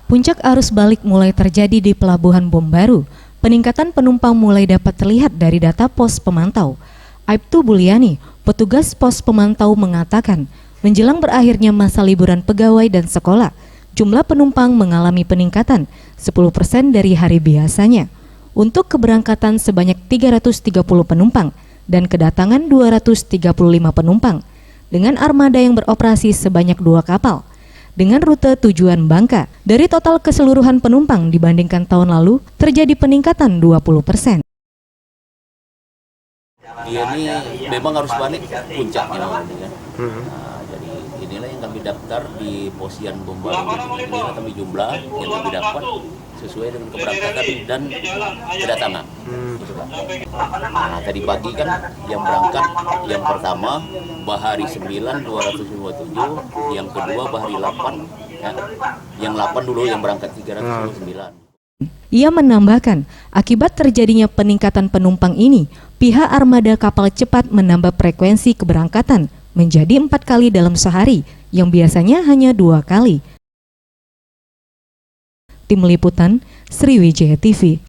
Puncak arus balik mulai terjadi di Pelabuhan Bom Baru. Peningkatan penumpang mulai dapat terlihat dari data pos pemantau. Aibtu Buliani, petugas pos pemantau mengatakan, menjelang berakhirnya masa liburan pegawai dan sekolah, jumlah penumpang mengalami peningkatan 10% dari hari biasanya. Untuk keberangkatan sebanyak 330 penumpang dan kedatangan 235 penumpang, dengan armada yang beroperasi sebanyak 2 kapal. Dengan rute tujuan Bangka, dari total keseluruhan penumpang dibandingkan tahun lalu, terjadi peningkatan 20%. Ini memang harus balik puncaknya ini kan. Jadi inilah yang kami daftar di Posian Bom Baru. Inilah kami jumlah yang kami dapat sesuai dengan keberangkatan dan kedatangan. Nah, tadi pagi kan yang berangkat yang pertama Bahari 9 257, yang kedua Bahari 8, ya. Yang 8 dulu yang berangkat 309. Ia menambahkan, akibat terjadinya peningkatan penumpang ini, pihak armada kapal cepat menambah frekuensi keberangkatan menjadi 4 kali dalam sehari, yang biasanya hanya 2 kali. Tim Liputan, Sriwijaya TV.